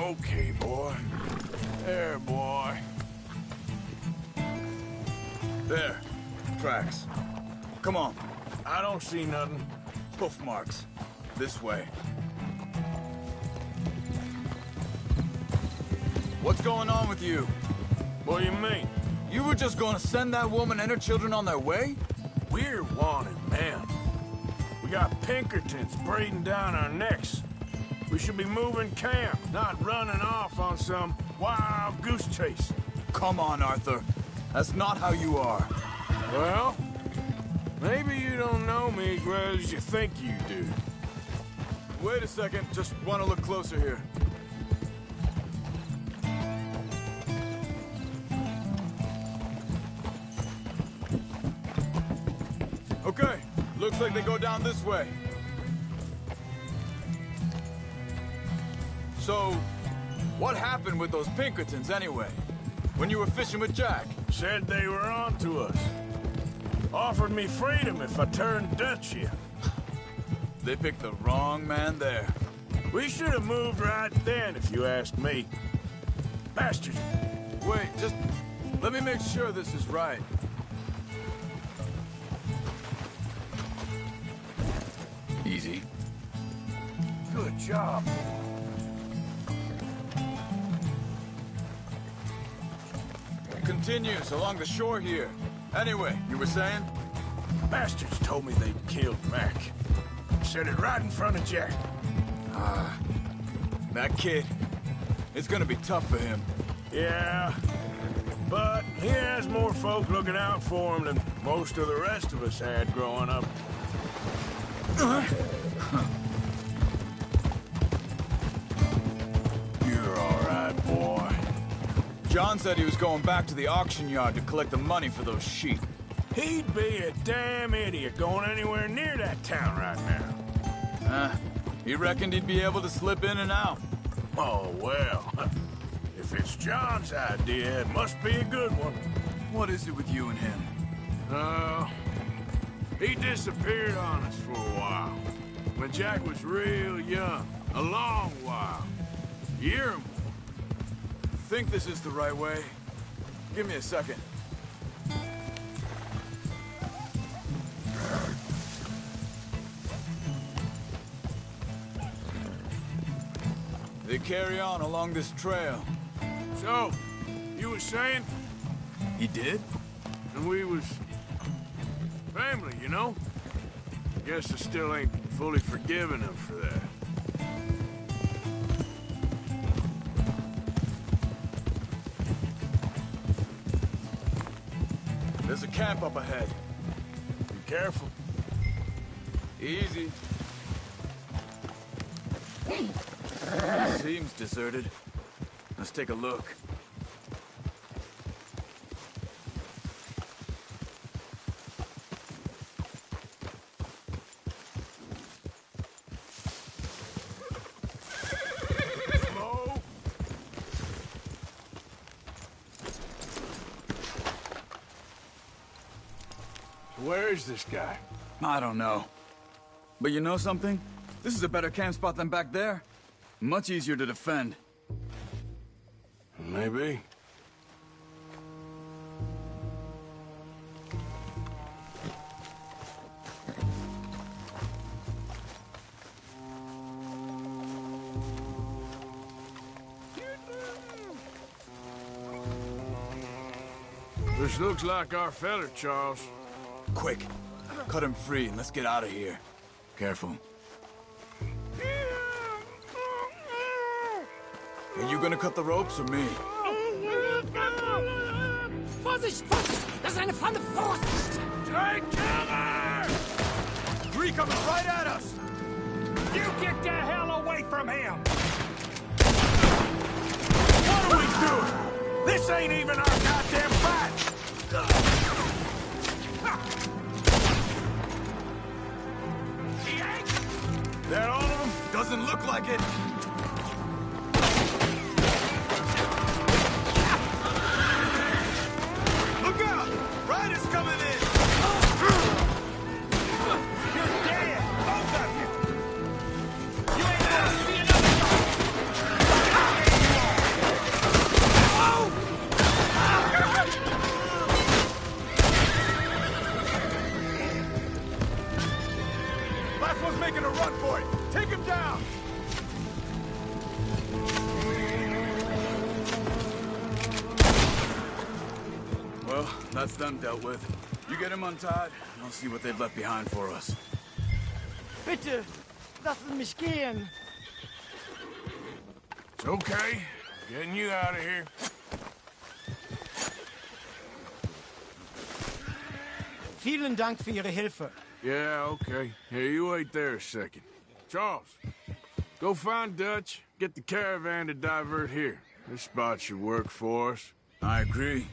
Okay, boy. There, boy. There. Tracks. Come on. I don't see nothing. Hoof marks. This way. What's going on with you? What do you mean? You were just gonna send that woman and her children on their way? We're wanted, man. We got Pinkertons breathing down our necks. We should be moving camp, not running off on some wild goose chase. Come on, Arthur. That's not how you are. Well, maybe you don't know me as well as you think you do. Wait a second. Just want to look closer here. Okay. Looks like they go down this way. So, what happened with those Pinkertons anyway? When you were fishing with Jack? Said they were on to us. Offered me freedom if I turned Dutch here. They picked the wrong man there. We should have moved right then, if you ask me. Bastards. Wait, just let me make sure this is right. Easy. Good job. Continues along the shore here. Anyway, you were saying? Bastards told me they'd killed Mac. Said it right in front of Jack. That kid. It's gonna be tough for him. Yeah, but he has more folk looking out for him than most of the rest of us had growing up. You're all right, boy. John said he was going back to the auction yard to collect the money for those sheep. He'd be a damn idiot going anywhere near that town right now. He reckoned he'd be able to slip in and out. Oh, well. If it's John's idea, it must be a good one. What is it with you and him? He disappeared on us for a while. When Jack was real young. A long while. Year or more. Think this is the right way? Give me a second. They carry on along this trail. So, you was saying? He did? And we was... family, you know? Guess I still ain't fully forgiven him for that. There's a camp up ahead. Be careful. Easy. Seems deserted. Let's take a look. Where is this guy? I don't know. But you know something? This is a better camp spot than back there. Much easier to defend. Maybe. This looks like our feller, Charles. Quick, cut him free and let's get out of here. Careful. Are you gonna cut the ropes or me? Vorsicht, Vorsicht! Das ist eine Falle! Vorsicht! Take cover! Three coming right at us! You get the hell away from him! What are we doing? This ain't even our goddamn fight! That all of them? Doesn't look like it. Look out! Riders coming in! You're dead! Both of you! You ain't gonna see another now. Well, that's them dealt with. You get them untied, and I'll see what they've left behind for us. Bitte, lassen mich gehen. It's okay. Getting you out of here. Vielen Dank für Ihre Hilfe. Yeah, okay. Here, you wait there a second. Charles, go find Dutch. Get the caravan to divert here. This spot should work for us. I agree.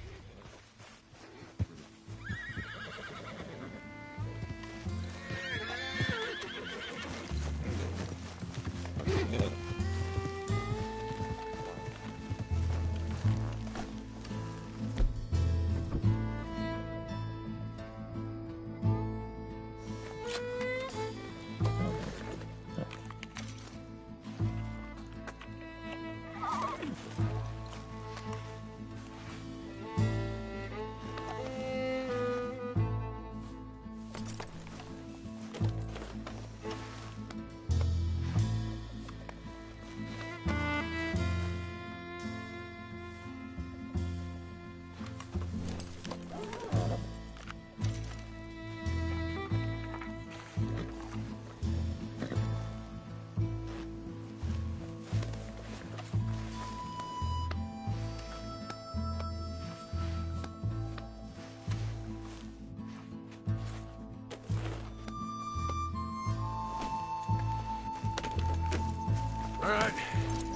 All right,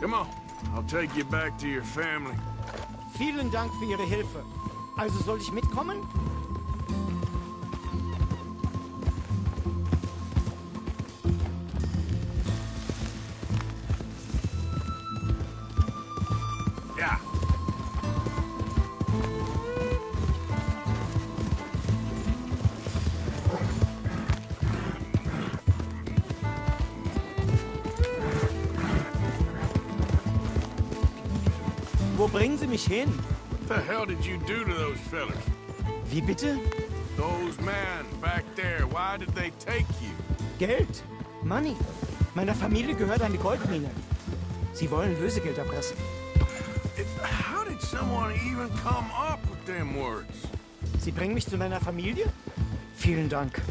come on. I'll take you back to your family. Vielen Dank für Ihre Hilfe. Also soll ich mitkommen? Ja. Wo bringen Sie mich hin? What the hell did you do to those fellas? Wie bitte? Those men back there, why did they take you? Geld. Money. Meiner Familie gehört eine Goldmine. Sie wollen Lösegeld erpressen. How did someone even come up with them words? Sie bringen mich zu meiner Familie? Vielen Dank.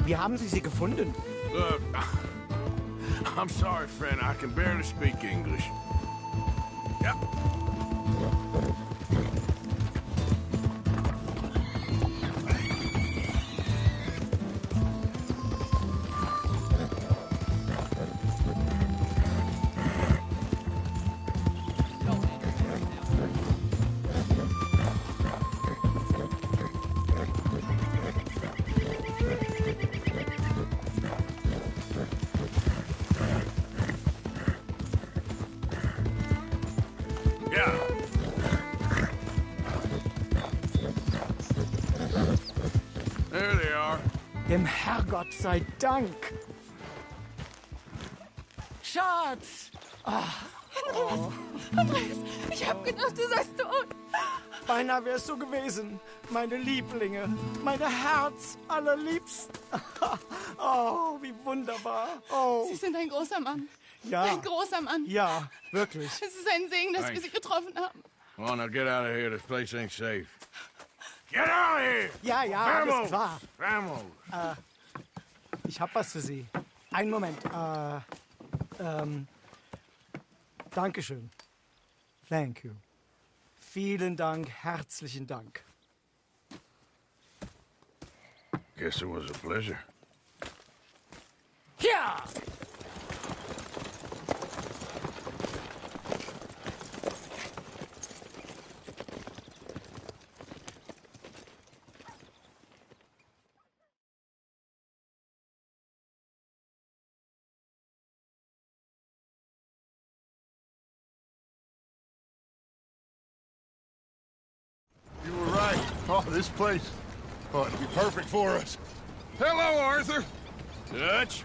Wie haben Sie sie gefunden? Look, I'm sorry, friend. I can barely speak English. Yeah. Yeah. There they are. Dem Herrgott sei Dank. Schatz! Andreas, ich hab gedacht, du seist tot. Beinahe wär's so gewesen. Meine Lieblinge. Meine Herz allerliebsten. Oh, wie wunderbar. Oh, Sie sind ein großer Mann. ja. Ein großer Mann. Ja, wirklich. Es ist ein Segen, dass wir Sie getroffen haben. Come on, now get out of here. This place ain't safe. Get out of here! Ja, ja, alles klar. Vamos! Ich hab was für Sie. Einen Moment. Dankeschön. Thank you. Vielen Dank, herzlichen Dank. Guess it was a pleasure. Ja! You were right. Oh, this place. Oh, it'd be perfect for us. Hello, Arthur. Dutch?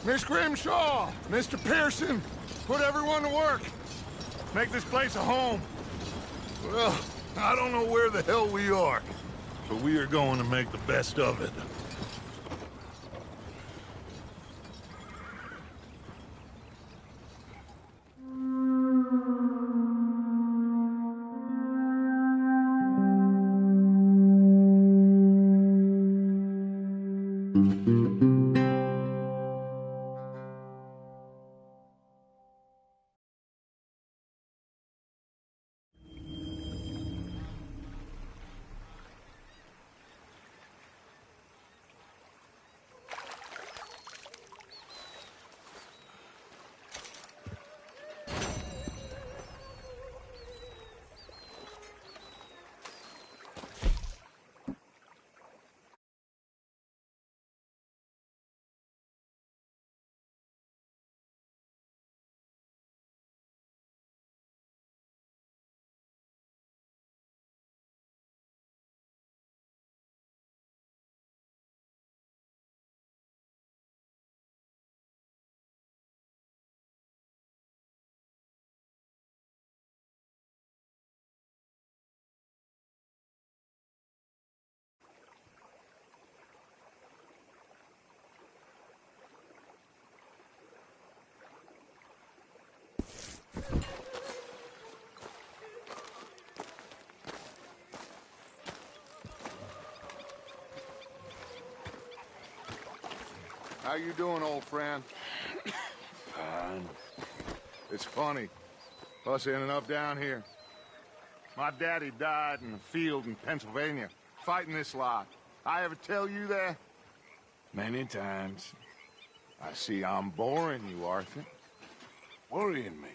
Miss Grimshaw, Mr. Pearson, put everyone to work. Make this place a home. Well, I don't know where the hell we are. but we are going to make the best of it. How you doing, old friend? Fine. It's funny, us ending up down here. My daddy died in a field in Pennsylvania, fighting this lot. I ever tell you that? Many times. I see I'm boring you, Arthur. Worrying me.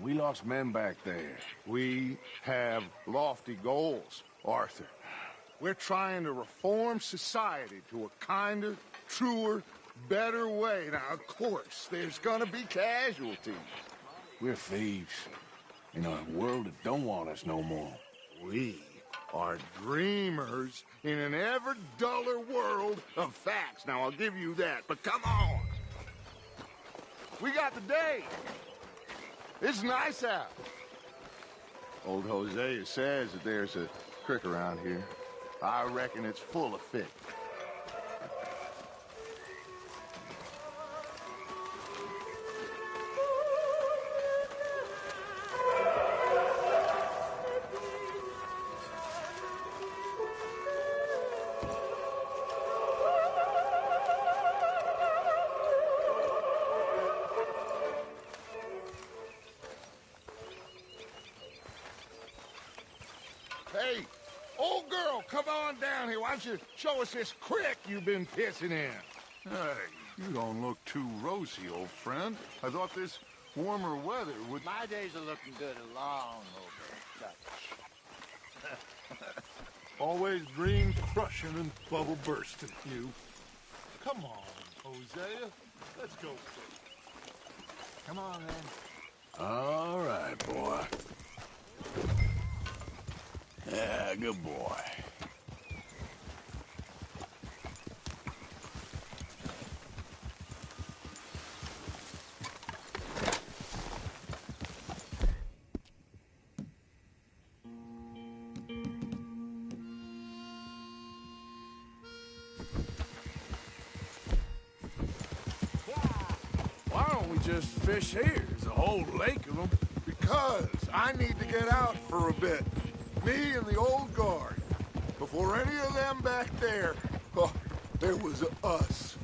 We lost men back there. We have lofty goals, Arthur. We're trying to reform society to a kinder, truer, better way. Now, of course, there's gonna be casualties. We're thieves. In a world that don't want us no more. We are dreamers in an ever duller world of facts. Now, I'll give you that, but come on. We got the day. It's nice out. Old Hosea says that there's a creek around here. I reckon it's full of fish. Hey, old girl, come on down here. Why don't you show us this creek you've been pissing in? Hey, you don't look too rosy, old friend. I thought this warmer weather would... My days are looking good along over Dutch. Always dream crushing and bubble bursting, you. Come on, Hosea. Let's go. Come on, then. All right, boy. Yeah, good boy. Why don't we just fish here? There's a whole lake of them. Because I need to get out for a bit. Me and the old guard. Before any of them back there, oh, there was us.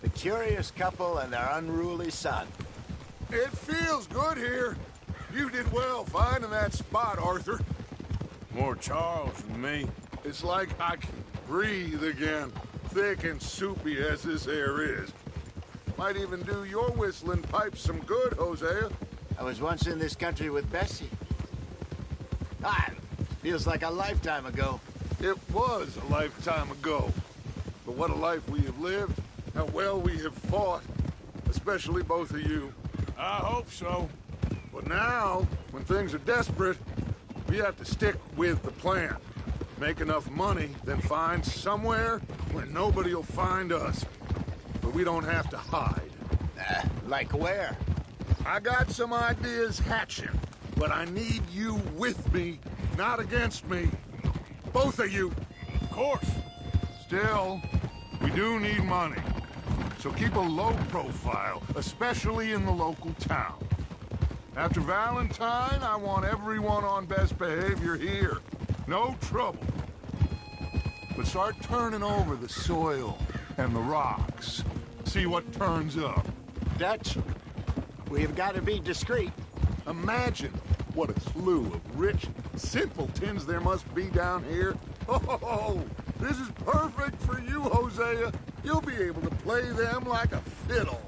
The curious couple and their unruly son. It feels good here. You did well finding that spot, Arthur. More Charles than me. It's like I can breathe again, thick and soupy as this air is. Might even do your whistling pipes some good, Hosea. I was once in this country with Bessie. Feels like a lifetime ago. It was a lifetime ago. But what a life we have lived. How well we have fought. Especially both of you. I hope so. But now, when things are desperate, we have to stick with the plan. Make enough money, then find somewhere where nobody will find us. But we don't have to hide. Like where? I got some ideas hatching, but I need you with me, not against me. Both of you. Of course. Still, we do need money. So keep a low profile, especially in the local town. After Valentine, I want everyone on best behavior here. No trouble. But start turning over the soil and the rocks. See what turns up. Dutch, we've got to be discreet. Imagine what a slew of rich simpletons there must be down here. Oh, this is perfect for you, Hosea. You'll be able to play them like a fiddle.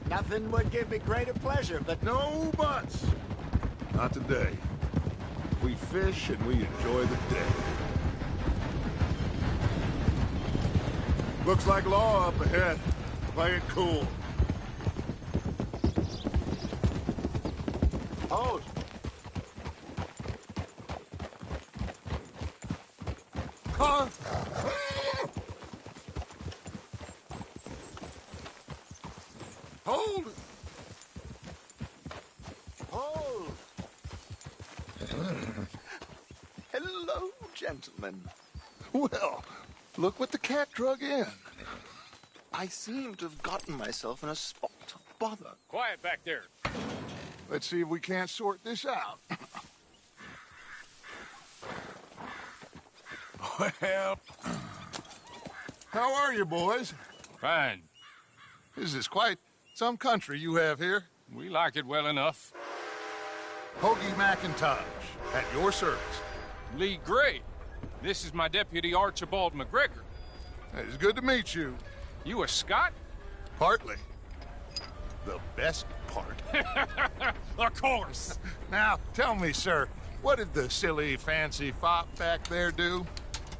Nothing would give me greater pleasure, but No buts. Not today. We fish and we enjoy the day. Looks like law up ahead. Play it cool. hold. Car. Hold. Hold. Hello, gentlemen. Well, look what the cat drug in. I seem to have gotten myself in a spot of bother. Quiet back there. Let's see if we can't sort this out. Well, How are you, boys? fine. This is quite some country you have here. We like it well enough. Hoagie McIntosh, at your service. Lee Gray. This is my deputy Archibald McGregor. It's good to meet you. You a Scot? Partly. The best part. Of course. Now, tell me, sir, what did the silly, fancy fop back there do?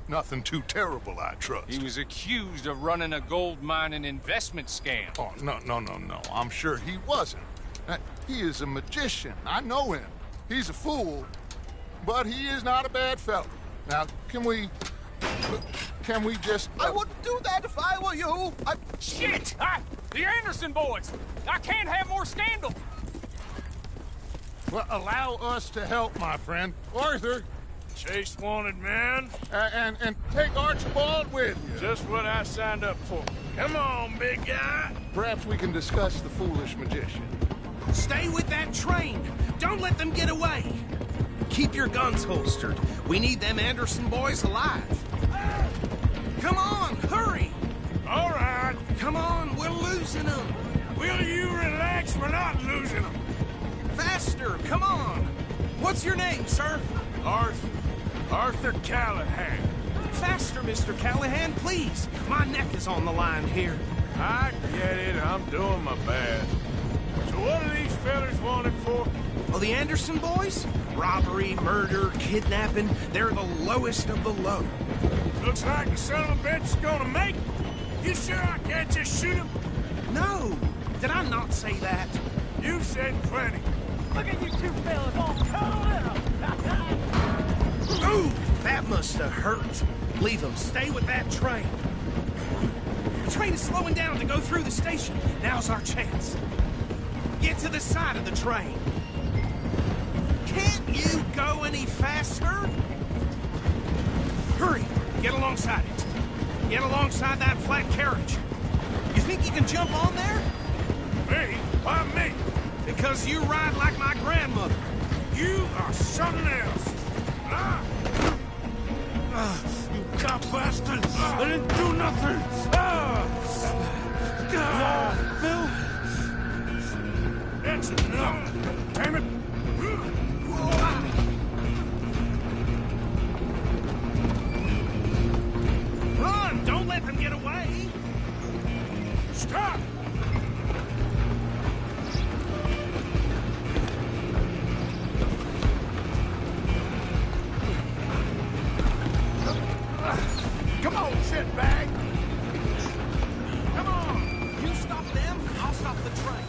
Nothing too terrible, I trust. He was accused of running a gold mining investment scam. Oh, no. I'm sure he wasn't. He is a magician. I know him. He's a fool, but he is not a bad fellow. Now, can we just... I wouldn't do that if I were you. Shit! The Anderson boys! I can't have more scandal! Well, allow us to help, my friend. Arthur, Chase wanted man. and take Archibald with you. Just what I signed up for. Come on, big guy. Perhaps we can discuss the foolish magician. Stay with that train. Don't let them get away. Keep your guns holstered. We need them Anderson boys alive. Come on, hurry. All right. Come on, we're losing them. Will you relax? We're not losing them. Faster, come on. What's your name, sir? Arthur Callahan. Faster, Mr. Callahan, please. My neck is on the line here. I get it. I'm doing my best. So what are these fellas wanted for? Well, the Anderson boys? Robbery, murder, kidnapping. They're the lowest of the low. Looks like the son of a bitch is gonna make it. You sure I can't just shoot him? No. Did I not say that? You said plenty. Look at you two fellas all curled up. Ooh, that must have hurt. Leave them. Stay with that train. The train is slowing down to go through the station. Now's our chance. Get to the side of the train. Can't you go any faster? Hurry. Get alongside it. Get alongside that flat carriage. You think you can jump on there? Me? Why me? Because you ride like my grandmother. You are something else. You cop bastard! I didn't do nothing! Phil? That's enough! Damn it! Run! Don't let them get away! Stop! Come on, shitbag. Come on! You stop them, I'll stop the train.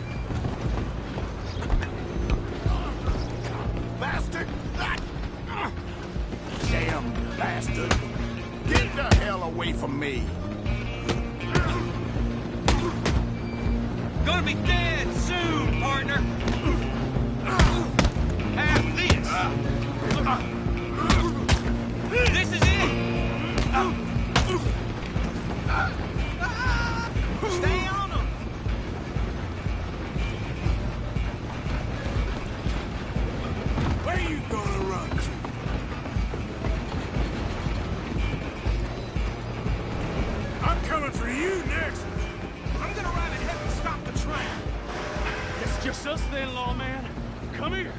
Bastard! Damn bastard! Get the hell away from me! Gonna be dead soon, partner. Have this. This is it. for you next. I'm gonna ride ahead and stop the train. It's just us then, lawman. Come here.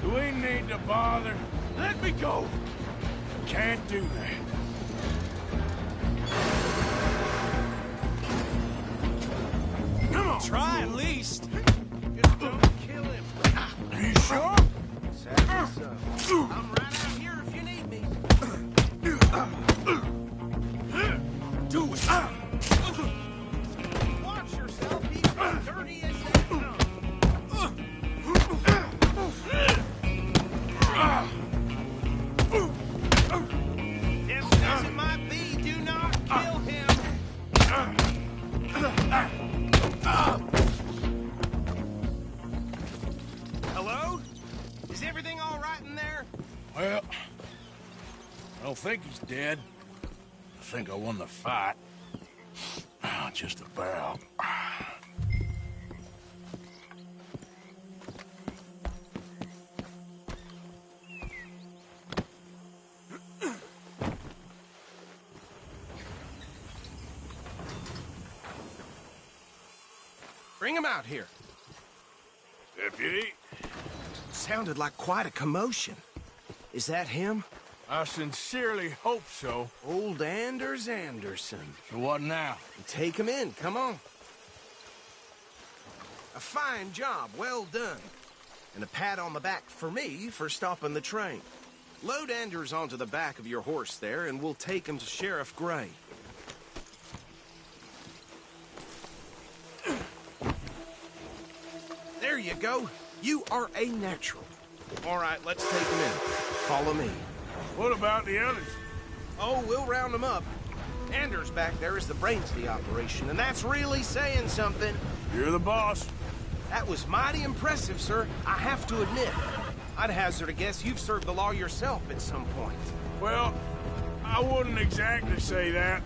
We need to bother. Let me go. Can't do that. Come on. Try at least. Just don't kill him. Are you sure? Sadly so. I'm right out here if you need me. Do it. Watch yourself, he's as dirty as they come. Tempting as it might be, do not kill him. Hello? Is everything all right in there? Well, I don't think he's dead. I think I won the fight. Just about. Bring him out here. Deputy, Sounded like quite a commotion. Is that him? I sincerely hope so. Old Anders Anderson. So what now? Take him in, come on. A fine job, well done. And a pat on the back for me for stopping the train. Load Anders onto the back of your horse there, and we'll take him to Sheriff Gray. There you go. You are a natural. All right, let's take him in. Follow me. What about the others? Oh, we'll round them up. Anders back there is the brains of the operation, and that's really saying something. You're the boss. That was mighty impressive, sir. I have to admit. I'd hazard a guess you've served the law yourself at some point. Well, I wouldn't exactly say that.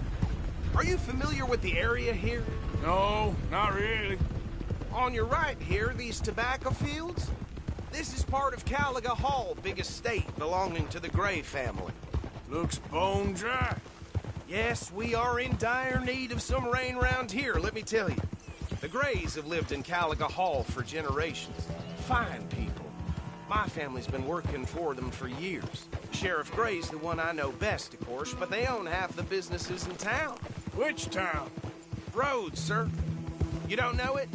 Are you familiar with the area here? No, not really. On your right here, these tobacco fields? This is part of Caliga Hall, big estate belonging to the Gray family. Looks bone dry. Yes, we are in dire need of some rain round here, let me tell you. The Grays have lived in Caliga Hall for generations. Fine people. My family's been working for them for years. Sheriff Gray's the one I know best, of course, but they own half the businesses in town. Which town? Rhodes, sir. You don't know it?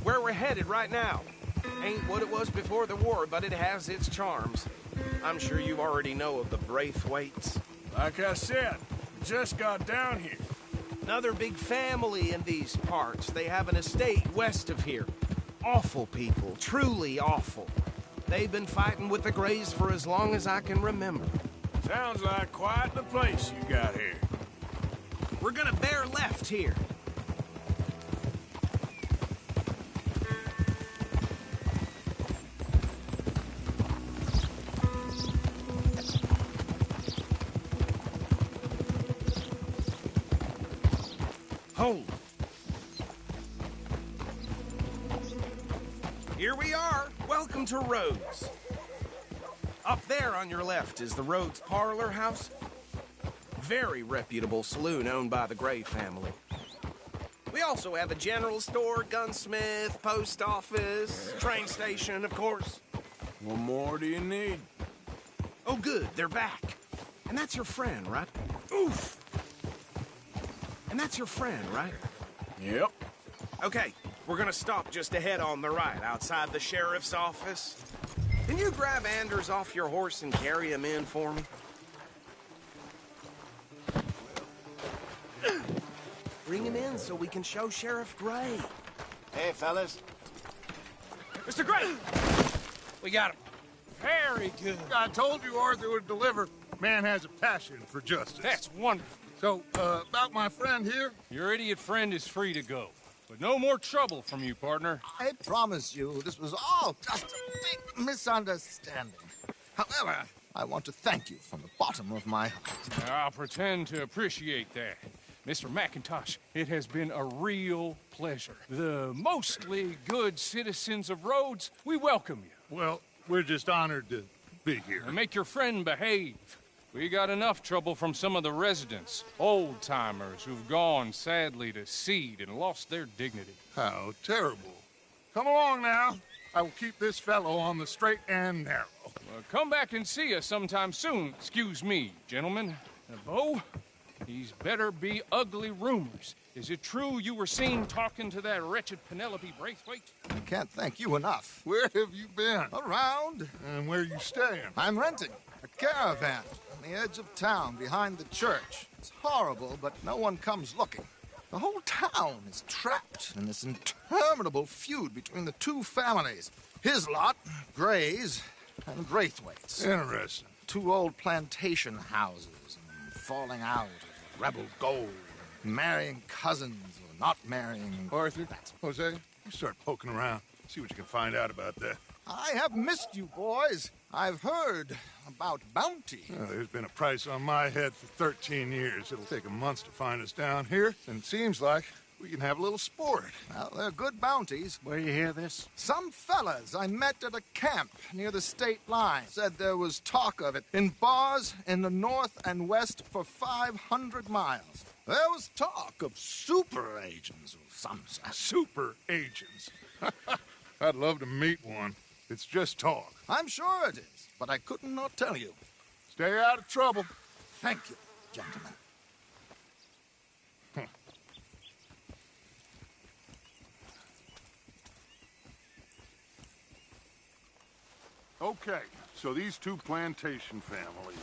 Where we're headed right now. Ain't what it was before the war, but it has its charms. I'm sure you already know of the Braithwaites. Like I said, just got down here. Another big family in these parts. They have an estate west of here. Awful people, truly awful. They've been fighting with the Grays for as long as I can remember. Sounds like quite the place you got here. We're gonna bear left here. Hold. Here we are. Welcome to Rhodes. Up there on your left is the Rhodes Parlor House. Very reputable saloon owned by the Gray family. We also have a general store, gunsmith, post office, train station, of course. What more do you need? Oh, good. They're back. And that's your friend, right? Oof. And that's your friend, right? Yep. Okay, we're gonna stop just ahead on the right, outside the sheriff's office. Can you grab Anders off your horse and carry him in for me? Bring him in so we can show Sheriff Gray. Hey, fellas. Mr. Gray! We got him. Very good. I told you Arthur would deliver. Man has a passion for justice. That's wonderful. So, about my friend here? Your idiot friend is free to go. But no more trouble from you, partner. I promise you, this was all just a big misunderstanding. However, I want to thank you from the bottom of my heart. I'll pretend to appreciate that. Mr. McIntosh, it has been a real pleasure. The mostly good citizens of Rhodes, we welcome you. Well, we're just honored to be here. Make your friend behave. We got enough trouble from some of the residents, old-timers who've gone, sadly, to seed and lost their dignity. How terrible. Come along now. I will keep this fellow on the straight and narrow. Come back and see us sometime soon. Excuse me, gentlemen. Bo, these better be ugly rumors. Is it true you were seen talking to that wretched Penelope Braithwaite? I can't thank you enough. Where have you been? Around. And where are you staying? I'm renting a caravan on the edge of town behind the church. It's horrible, but no one comes looking. The whole town is trapped in this interminable feud between the two families. His lot, Gray's, and Braithwaite's. Interesting. Two old plantation houses, and falling out of rebel gold, marrying cousins or not marrying. Arthur, Jose, you start poking around. See what you can find out about that. I have missed you, boys. I've heard about bounty. There's been a price on my head for 13 years. It'll take a month to find us down here, and it seems like we can have a little sport. Well, they're good bounties. Where you hear this? Some fellas I met at a camp near the state line said there was talk of it in bars in the north and west for 500 miles. There was talk of super agents of some sort. Super agents. I'd love to meet one. It's just talk. I'm sure it is, but I couldn't not tell you. Stay out of trouble. Thank you, gentlemen. Okay, so these two plantation families.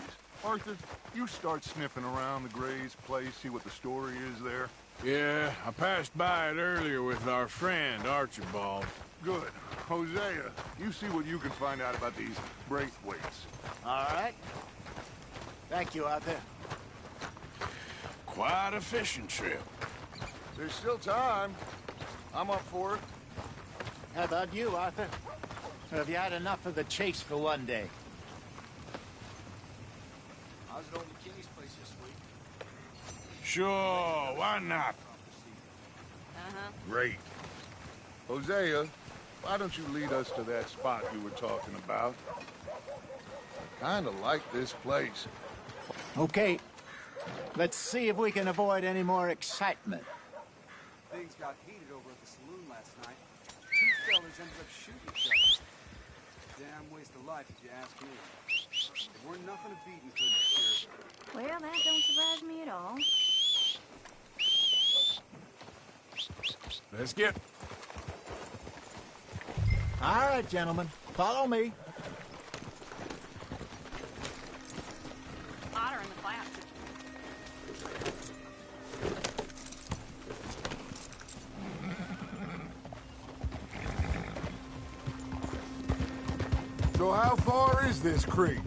Arthur, you start sniffing around the Gray's place, see what the story is there. Yeah, I passed by it earlier with our friend, Archibald. Good. Hosea, you see what you can find out about these Braithwaites. All right. Thank you, Arthur. Quite a fishing trip. There's still time. I'm up for it. How about you, Arthur? Or have you had enough of the chase for one day? I was at old McKinney's place this week. Sure, why not? Great. Hosea, why don't you lead us to that spot you were talking about? I kind of like this place. Okay. Let's see if we can avoid any more excitement. Things got heated over at the saloon last night. Two fellas ended up shooting each other. Damn waste of life, if you ask me. There weren't nothing a beating couldn't have cured. Well, that don't surprise me at all. Let's get... All right, gentlemen. Follow me. Otter in the flats. So how far is this creek?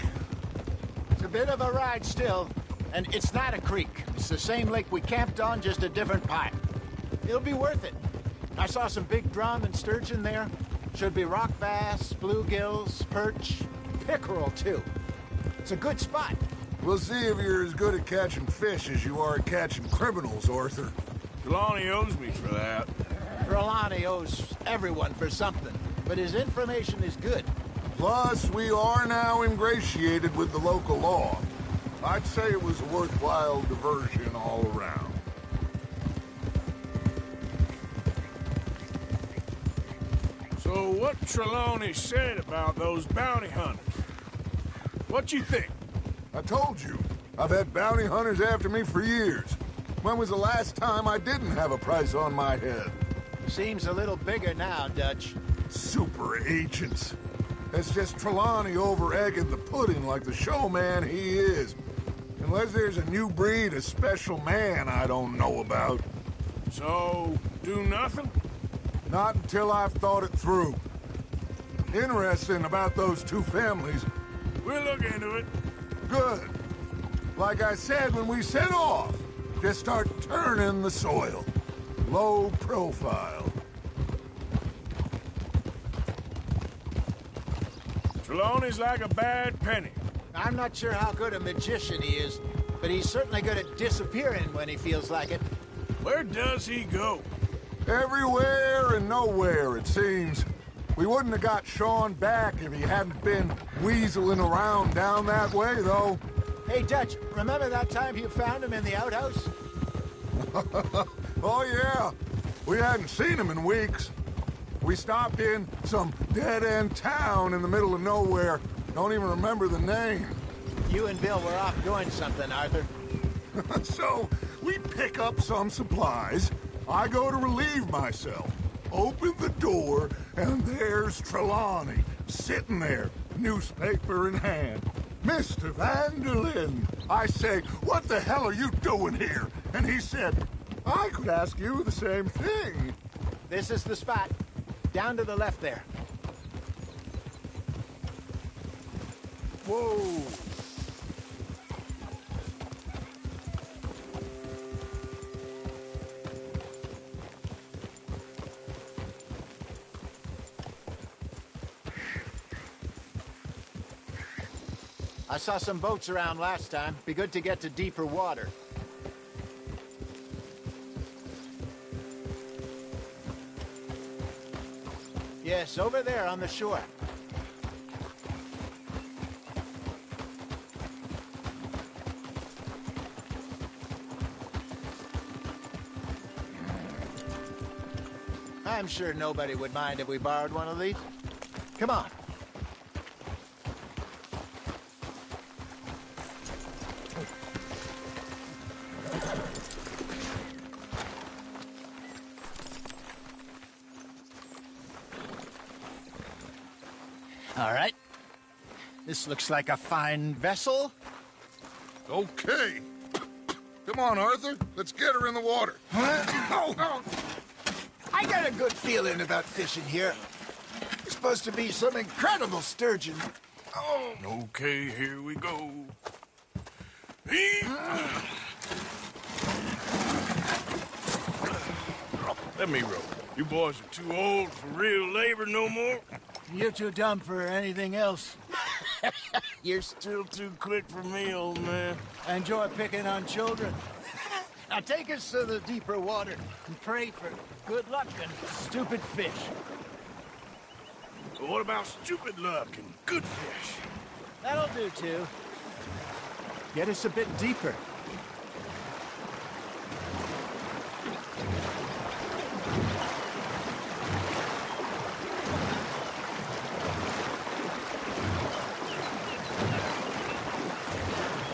It's a bit of a ride still, and it's not a creek. It's the same lake we camped on, just a different part. It'll be worth it. I saw some big drum and sturgeon there. Should be rock bass, bluegills, perch, pickerel, too. It's a good spot. We'll see if you're as good at catching fish as you are at catching criminals, Arthur. Trelawney owes me for that. Trelawney owes everyone for something, but his information is good. Plus, we are now ingratiated with the local law. I'd say it was a worthwhile diversion all around. So what Trelawney said about those bounty hunters? What you think? I told you, I've had bounty hunters after me for years. When was the last time I didn't have a price on my head? Seems a little bigger now, Dutch. Super agents. That's just Trelawney over-egging the pudding like the showman he is. Unless there's a new breed of special man I don't know about. So, do nothing? Not until I've thought it through. Interesting about those two families. We'll look into it. Good. Like I said when we set off, just start turning the soil. Low profile. Trelawney's like a bad penny. I'm not sure how good a magician he is, but he's certainly good at disappearing when he feels like it. Where does he go? Everywhere and nowhere, it seems. We wouldn't have got Sean back if he hadn't been weaseling around down that way, though. Hey, Dutch, remember that time you found him in the outhouse? Oh, yeah. We hadn't seen him in weeks. We stopped in some dead-end town in the middle of nowhere. Don't even remember the name. You and Bill were off doing something, Arthur. So, we pick up some supplies. I go to relieve myself. Open the door, and there's Trelawney, sitting there, newspaper in hand. Mr. Vanderlyn. I say, what the hell are you doing here? And he said, I could ask you the same thing. This is the spot. Down to the left there. Whoa. I saw some boats around last time. Be good to get to deeper water. Yes, over there on the shore. I'm sure nobody would mind if we borrowed one of these. Come on. All right. This looks like a fine vessel. Okay. Come on, Arthur. Let's get her in the water. Oh. I got a good feeling about fishing here. It's supposed to be some incredible sturgeon. Oh. Okay, here we go. Let me row. You boys are too old for real labor no more. You're too dumb for anything else. You're still too quick for me, old man. I enjoy picking on children. Now take us to the deeper water and pray for good luck and stupid fish. But what about stupid luck and good fish? That'll do, too. Get us a bit deeper.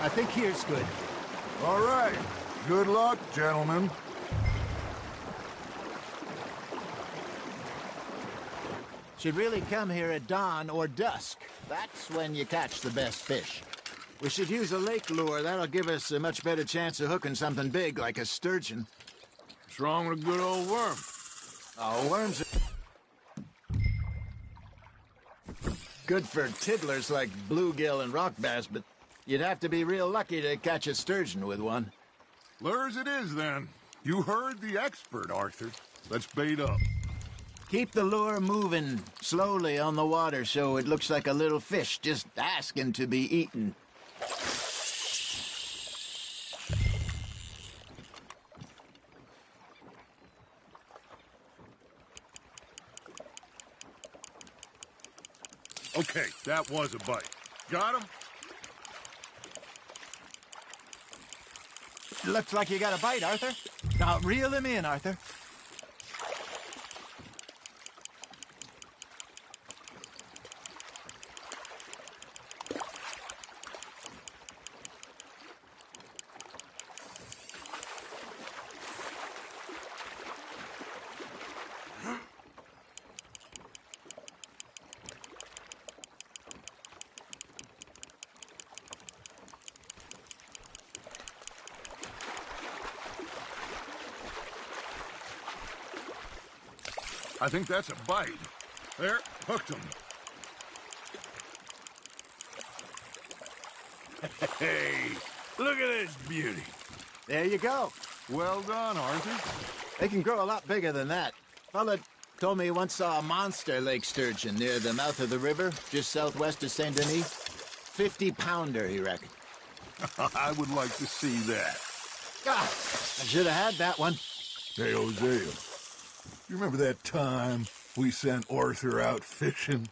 I think here's good. All right. Good luck, gentlemen. Should really come here at dawn or dusk. That's when you catch the best fish. We should use a lake lure. That'll give us a much better chance of hooking something big like a sturgeon. What's wrong with a good old worm? Oh, worms are good for tiddlers like bluegill and rock bass, but you'd have to be real lucky to catch a sturgeon with one. Lures it is, then. You heard the expert, Arthur. Let's bait up. Keep the lure moving slowly on the water so it looks like a little fish just asking to be eaten. Okay, that was a bite. Got him? Looks like you got a bite, Arthur. Now reel him in, Arthur. I think that's a bite. There, hooked him. Hey, look at this beauty. There you go. Well done, Arthur. They can grow a lot bigger than that. Fella told me he once saw a monster lake sturgeon near the mouth of the river, just southwest of Saint Denis. 50-pounder, he reckoned. I would like to see that. God, I should have had that one. Hey, Hosea. You remember that time we sent Arthur out fishing?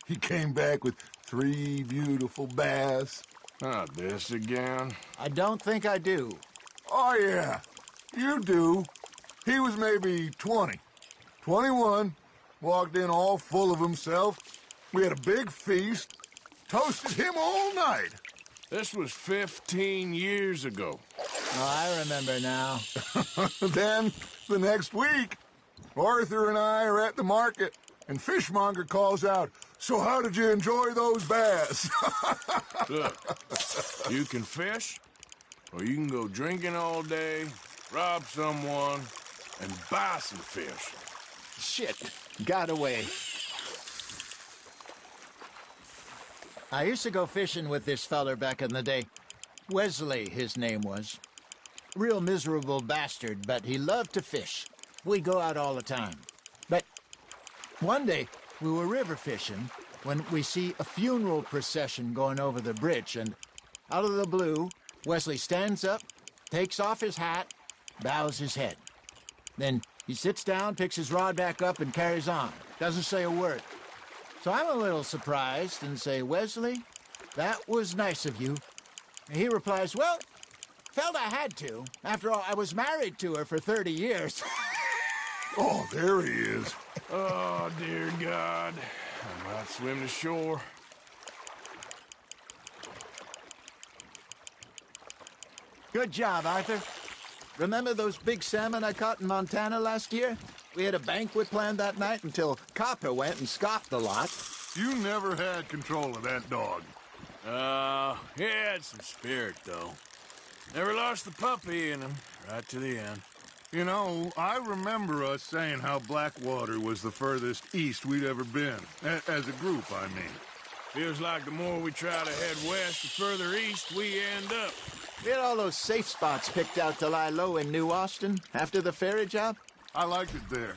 He came back with 3 beautiful bass. Not this again. I don't think I do. Oh, yeah. You do. He was maybe 20. 21. Walked in all full of himself. We had a big feast. Toasted him all night. This was 15 years ago. Oh, I remember now. Then, the next week, Arthur and I are at the market, and Fishmonger calls out, "So how did you enjoy those bass?" Look, you can fish, or you can go drinking all day, rob someone, and buy some fish. Shit, got away. I used to go fishing with this feller back in the day. Wesley, his name was. Real miserable bastard, but he loved to fish. We'd go out all the time. But one day, we were river fishing when we see a funeral procession going over the bridge, and out of the blue, Wesley stands up, takes off his hat, bows his head. Then he sits down, picks his rod back up, and carries on. Doesn't say a word. So I'm a little surprised and say, "Wesley, that was nice of you." And he replies, "Well, felt I had to. After all, I was married to her for 30 years. Oh, there he is. Oh, dear God. I might swim to shore. Good job, Arthur. Remember those big salmon I caught in Montana last year? We had a banquet planned that night until Copper went and scoffed the lot. You never had control of that dog. He had some spirit, though. Never lost the puppy in him, right to the end. You know, I remember us saying how Blackwater was the furthest east we'd ever been. As a group, I mean. Feels like the more we try to head west, the further east we end up. We had all those safe spots picked out to lie low in New Austin after the ferry job. I liked it there.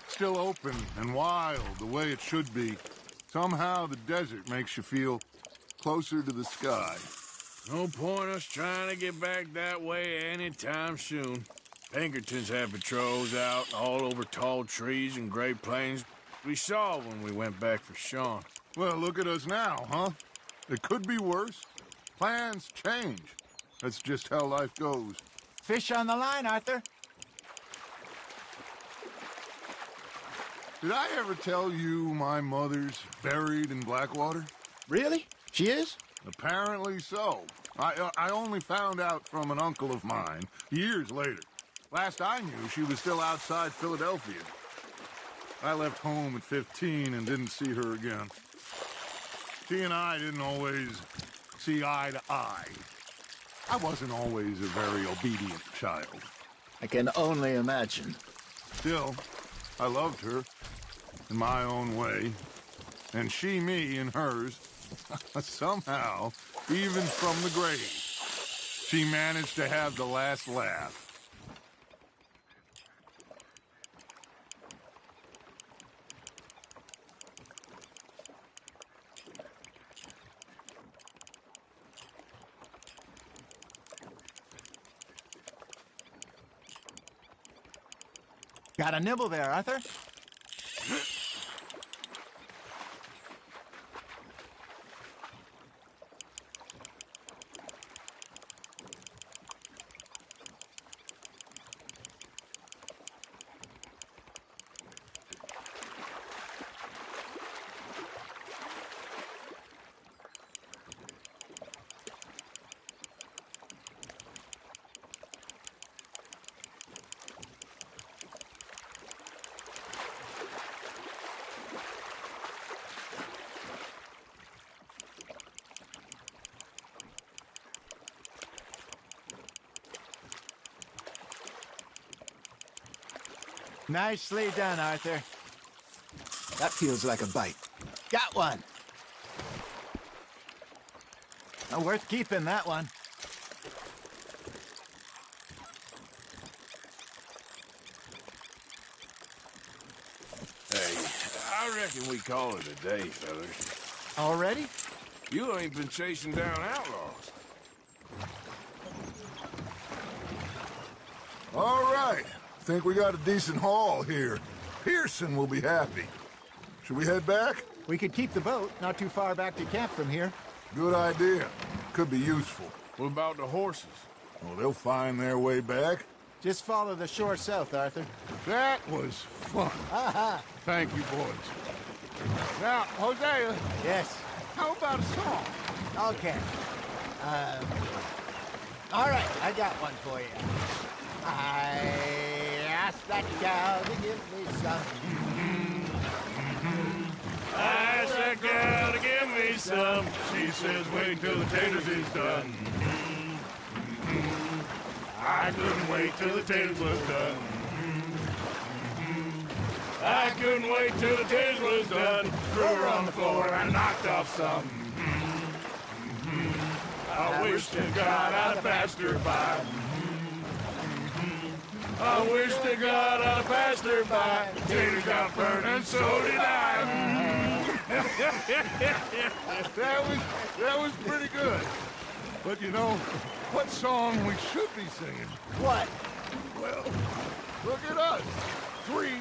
Still open and wild, the way it should be. Somehow the desert makes you feel closer to the sky. No point us trying to get back that way anytime soon. Pinkertons have patrols out all over tall trees and Great Plains. We saw when we went back for Sean. Well, look at us now, huh? It could be worse. Plans change. That's just how life goes. Fish on the line, Arthur. Did I ever tell you my mother's buried in Blackwater? Really? She is? Apparently so. I only found out from an uncle of mine years later. Last I knew, she was still outside Philadelphia. I left home at 15 and didn't see her again. She and I didn't always see eye to eye. I wasn't always a very obedient child. I can only imagine. Still, I loved her in my own way, and she me in hers. Somehow, even from the grave, she managed to have the last laugh. Got a nibble there, Arthur? Nicely done, Arthur. That feels like a bite. Got one. Worth keeping, that one. Hey, I reckon we call it a day, fellas. Already? You ain't been chasing down outlaws. All right. Think we got a decent haul here. Pearson will be happy. Should we head back? We could keep the boat not too far back to camp from here. Good idea. Could be useful. What about the horses? Well, they'll find their way back. Just follow the shore south, Arthur. That was fun. Thank you, boys. Now, Hosea. Yes. How about a song? Okay. All right, I got one for you. I asked that gal to give me some. I asked that gal to give me some. She says, wait till the taters is done. I couldn't wait till the taters was done. I couldn't wait till the taters was done. Threw her on the floor and knocked off some. I wish to God I'd passed her by. I wish to God I'd passed her by. Taters got burned and so did I. That was pretty good. But you know, what song we should be singing? What? Well, look at us. 3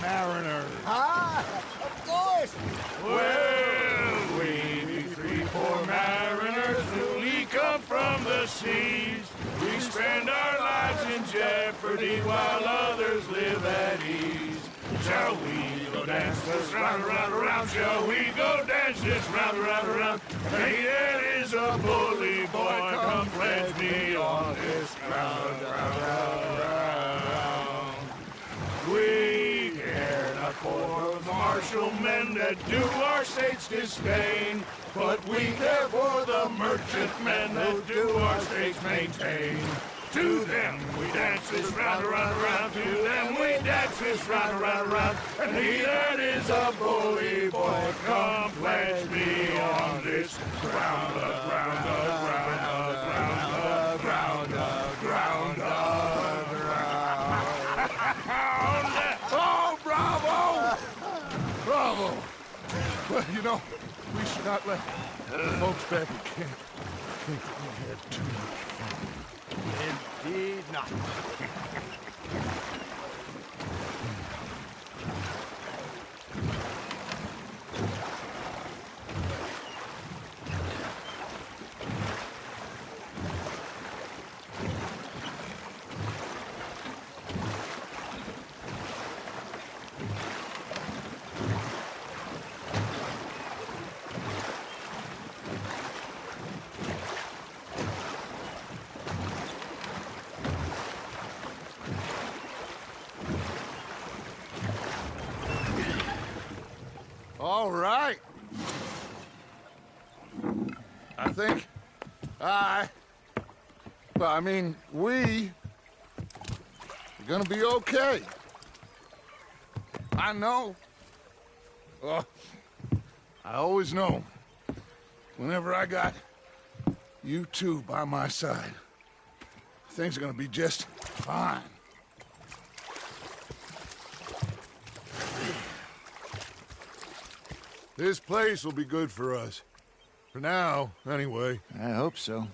mariners. Of course. Well, we be 3 poor mariners newly come from the seas. We spend our lives in jeopardy while others live at ease. Shall we go dance this round, around, around? Shall we go dance this round, around, around? Hey, that is a bully boy. Come pledge me on this round, round, round, round. We care not for the martial men that do our state's disdain, but we care for the merchant men that do our state's maintain. To them we dance this round, around, around. To them we dance this round, around, around. And he that is a bully boy, come pledge me on this ground, ground, ground, ground, ground, ground, ground. Oh, bravo! Bravo! Well, you know, we should not let the folks back at camp think we had too much fun. Indeed not. All right. I think we are gonna be okay. I know. Well, I always know. Whenever I got you two by my side, things are gonna be just fine. This place will be good for us. For now, anyway. I hope so.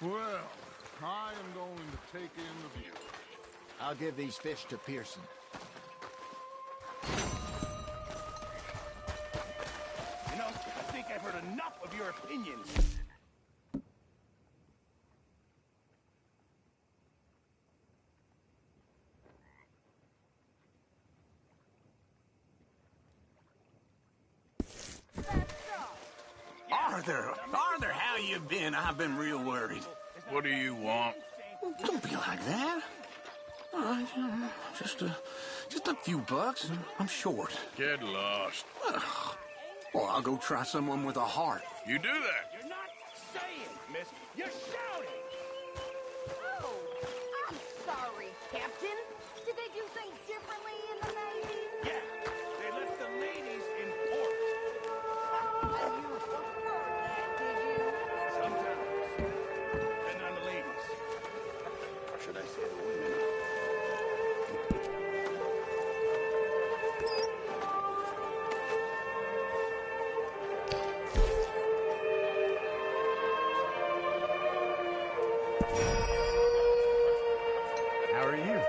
Well, I am going to take in the view. I'll give these fish to Pearson. You know, I think I've heard enough of your opinions. Arthur, how you been? I've been real worried. What do you want? Don't be like that. Just a few bucks. I'm short. Get lost. Well, I'll go try someone with a heart. You do that. You're not saying, miss. You're shouting. Oh, I'm sorry, Captain. Did they do things differently in the Navy? Yeah, they left the ladies in port. And you preferred that, did you? Sometimes. Depending on the ladies. Or should I say the women? How are you?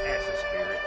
That's the spirit.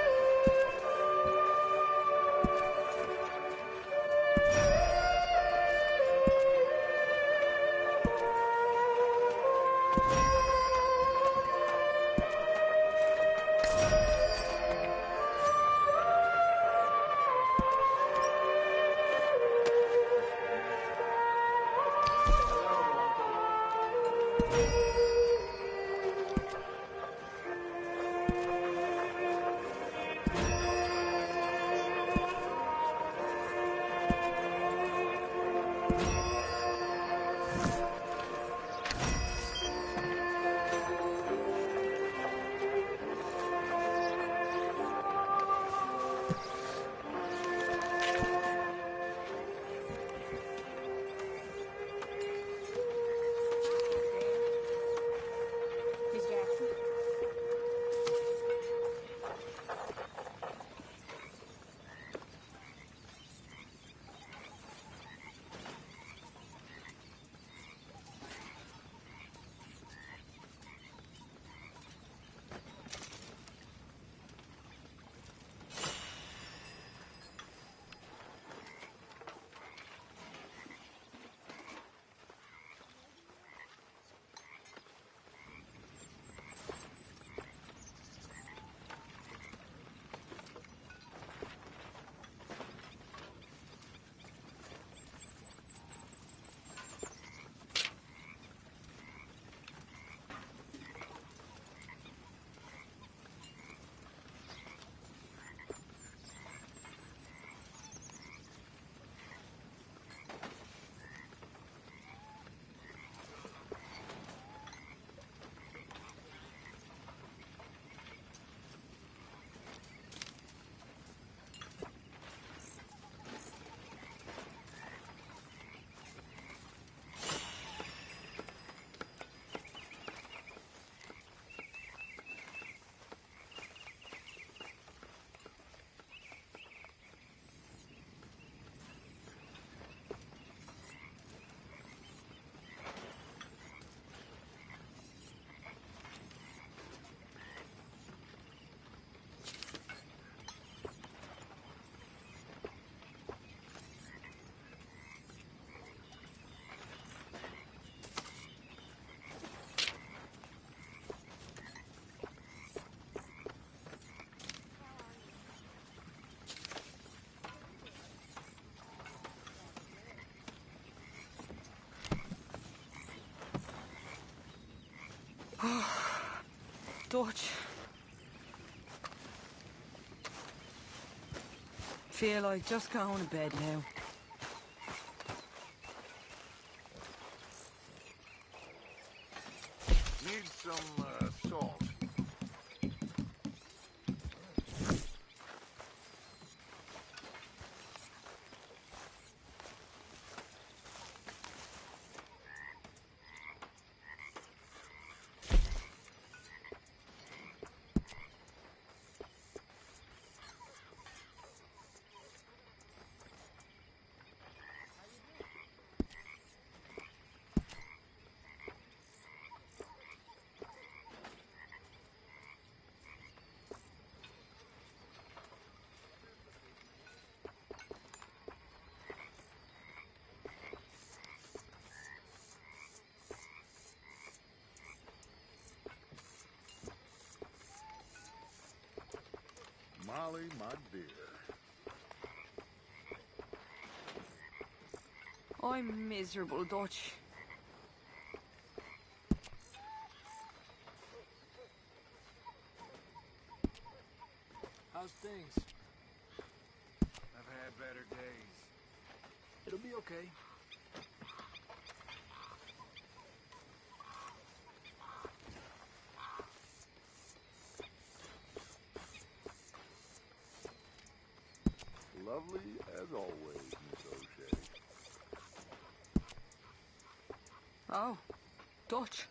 Miss Jackson? Dutch. Feel like just going to bed now. Need some salt. Molly, my dear. I'm miserable, Dutch. How's things? I've had better days. It'll be okay. Lovely as always, Miss O'Shea. Oh, Dutch.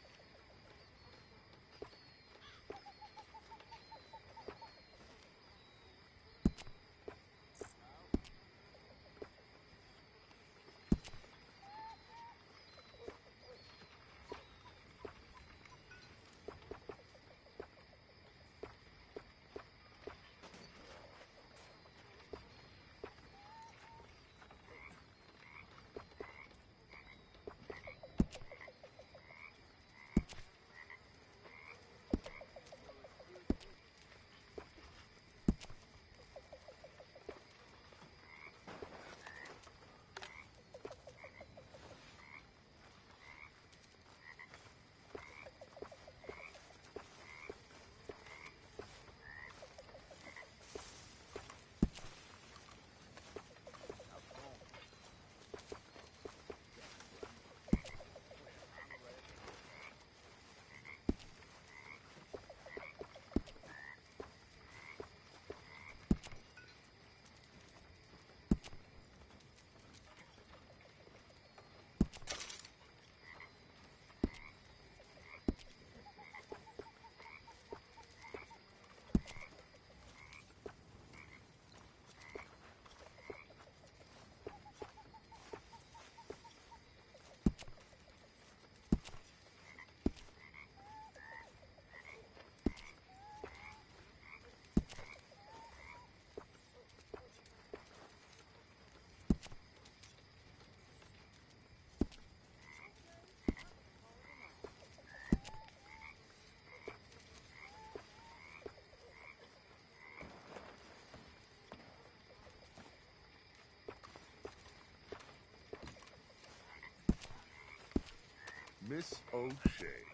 Miss O'Shea.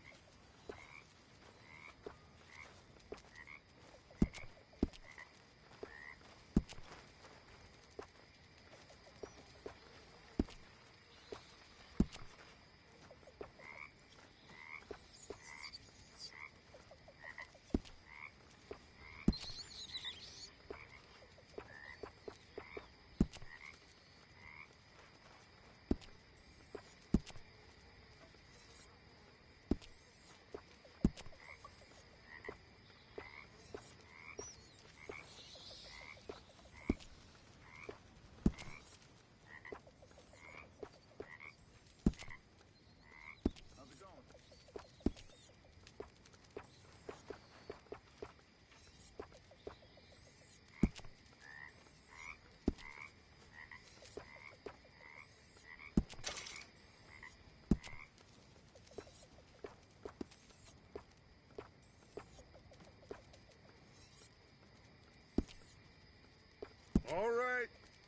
All right.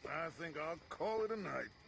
I think I'll call it a night.